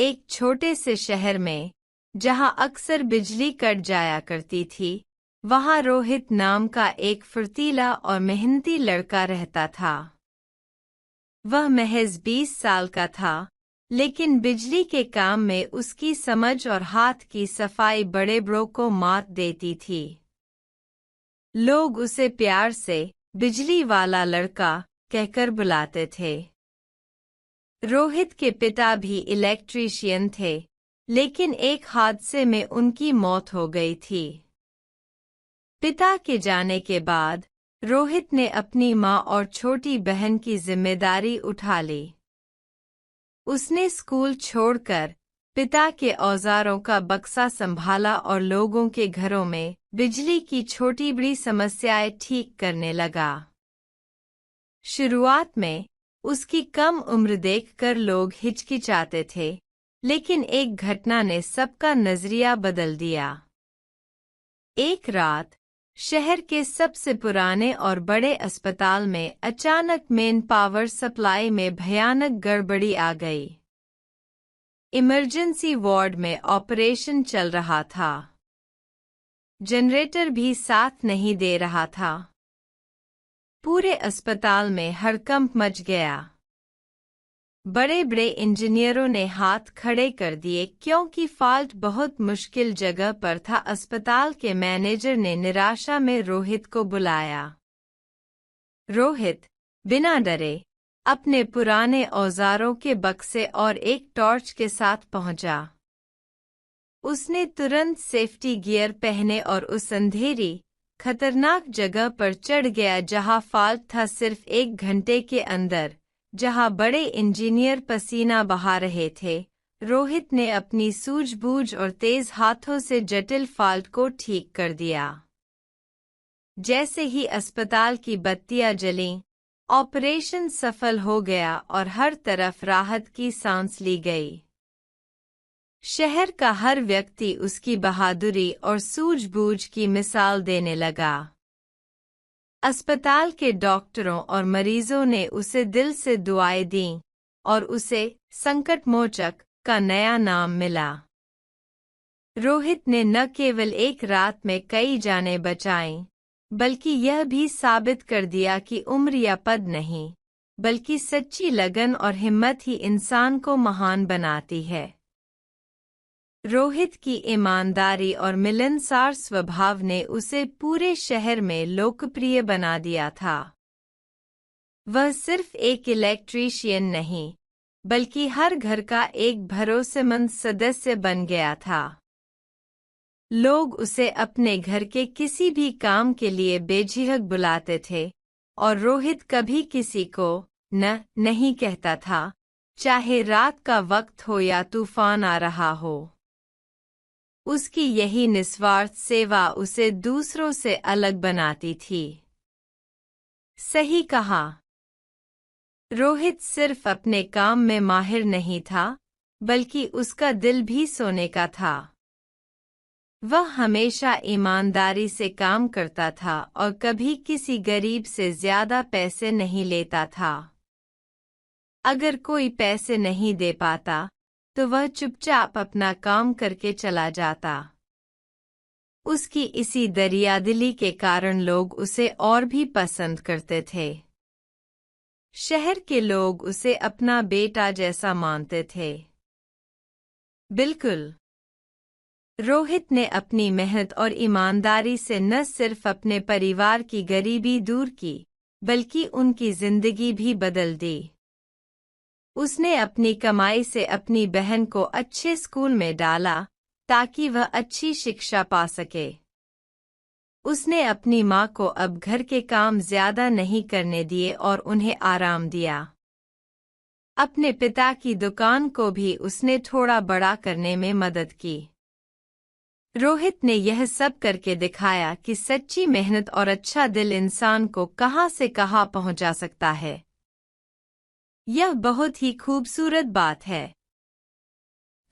एक छोटे से शहर में, जहां अक्सर बिजली कट जाया करती थी, वहां रोहित नाम का एक फुर्तीला और मेहनती लड़का रहता था। वह महज 20 साल का था, लेकिन बिजली के काम में उसकी समझ और हाथ की सफाई बड़े ब्रो को मात देती थी। लोग उसे प्यार से बिजली वाला लड़का कहकर बुलाते थे। रोहित के पिता भी इलेक्ट्रीशियन थे, लेकिन एक हादसे में उनकी मौत हो गई थी। पिता के जाने के बाद रोहित ने अपनी मां और छोटी बहन की जिम्मेदारी उठा ली। उसने स्कूल छोड़कर पिता के औजारों का बक्सा संभाला और लोगों के घरों में बिजली की छोटी बड़ी समस्याएं ठीक करने लगा। शुरुआत में उसकी कम उम्र देखकर लोग हिचकिचाते थे, लेकिन एक घटना ने सबका नजरिया बदल दिया। एक रात शहर के सबसे पुराने और बड़े अस्पताल में अचानक मेन पावर सप्लाई में भयानक गड़बड़ी आ गई। इमरजेंसी वार्ड में ऑपरेशन चल रहा था। जनरेटर भी साथ नहीं दे रहा था। पूरे अस्पताल में हड़कंप मच गया। बड़े बड़े इंजीनियरों ने हाथ खड़े कर दिए क्योंकि फॉल्ट बहुत मुश्किल जगह पर था। अस्पताल के मैनेजर ने निराशा में रोहित को बुलाया। रोहित बिना डरे अपने पुराने औजारों के बक्से और एक टॉर्च के साथ पहुंचा। उसने तुरंत सेफ्टी गियर पहने और उस अंधेरी खतरनाक जगह पर चढ़ गया जहां फॉल्ट था। सिर्फ 1 घंटे के अंदर, जहां बड़े इंजीनियर पसीना बहा रहे थे, रोहित ने अपनी सूझबूझ और तेज हाथों से जटिल फॉल्ट को ठीक कर दिया। जैसे ही अस्पताल की बत्तियां जलीं, ऑपरेशन सफल हो गया और हर तरफ राहत की सांस ली गई। शहर का हर व्यक्ति उसकी बहादुरी और सूझबूझ की मिसाल देने लगा। अस्पताल के डॉक्टरों और मरीजों ने उसे दिल से दुआएं दीं और उसे संकटमोचक का नया नाम मिला। रोहित ने न केवल एक रात में कई जानें बचाईं, बल्कि यह भी साबित कर दिया कि उम्र या पद नहीं, बल्कि सच्ची लगन और हिम्मत ही इंसान को महान बनाती है। रोहित की ईमानदारी और मिलनसार स्वभाव ने उसे पूरे शहर में लोकप्रिय बना दिया था। वह सिर्फ एक इलेक्ट्रीशियन नहीं, बल्कि हर घर का एक भरोसेमंद सदस्य बन गया था। लोग उसे अपने घर के किसी भी काम के लिए बेझिझक बुलाते थे, और रोहित कभी किसी को नहीं कहता था, चाहे रात का वक्त हो या तूफान आ रहा हो। उसकी यही निस्वार्थ सेवा उसे दूसरों से अलग बनाती थी। सही कहा। रोहित सिर्फ अपने काम में माहिर नहीं था, बल्कि उसका दिल भी सोने का था। वह हमेशा ईमानदारी से काम करता था और कभी किसी गरीब से ज्यादा पैसे नहीं लेता था। अगर कोई पैसे नहीं दे पाता, तो वह चुपचाप अपना काम करके चला जाता। उसकी इसी दरियादिली के कारण लोग उसे और भी पसंद करते थे। शहर के लोग उसे अपना बेटा जैसा मानते थे। बिल्कुल। रोहित ने अपनी मेहनत और ईमानदारी से न सिर्फ अपने परिवार की गरीबी दूर की, बल्कि उनकी जिंदगी भी बदल दी। उसने अपनी कमाई से अपनी बहन को अच्छे स्कूल में डाला ताकि वह अच्छी शिक्षा पा सके। उसने अपनी मां को अब घर के काम ज्यादा नहीं करने दिए और उन्हें आराम दिया। अपने पिता की दुकान को भी उसने थोड़ा बड़ा करने में मदद की। रोहित ने यह सब करके दिखाया कि सच्ची मेहनत और अच्छा दिल इंसान को कहां से कहां पहुंचा सकता है। यह बहुत ही खूबसूरत बात है।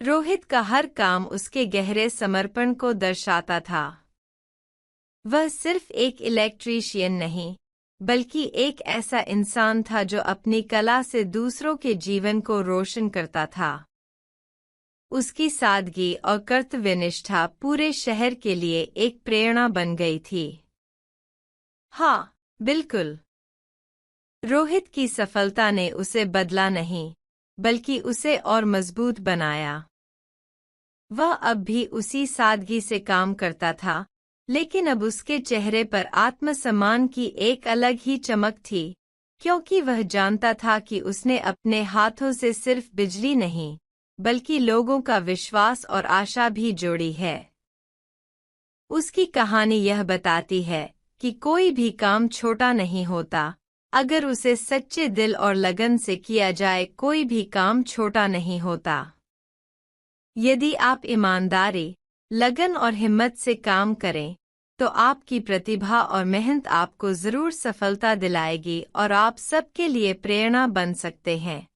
रोहित का हर काम उसके गहरे समर्पण को दर्शाता था। वह सिर्फ एक इलेक्ट्रीशियन नहीं, बल्कि एक ऐसा इंसान था जो अपनी कला से दूसरों के जीवन को रोशन करता था। उसकी सादगी और कर्तव्यनिष्ठा पूरे शहर के लिए एक प्रेरणा बन गई थी। हाँ, बिल्कुल। रोहित की सफलता ने उसे बदला नहीं, बल्कि उसे और मजबूत बनाया। वह अब भी उसी सादगी से काम करता था, लेकिन अब उसके चेहरे पर आत्मसम्मान की एक अलग ही चमक थी, क्योंकि वह जानता था कि उसने अपने हाथों से सिर्फ बिजली नहीं, बल्कि लोगों का विश्वास और आशा भी जोड़ी है। उसकी कहानी यह बताती है कि कोई भी काम छोटा नहीं होता, अगर उसे सच्चे दिल और लगन से किया जाए कोई भी काम छोटा नहीं होता। यदि आप ईमानदारी, लगन और हिम्मत से काम करें, तो आपकी प्रतिभा और मेहनत आपको जरूर सफलता दिलाएगी और आप सबके लिए प्रेरणा बन सकते हैं।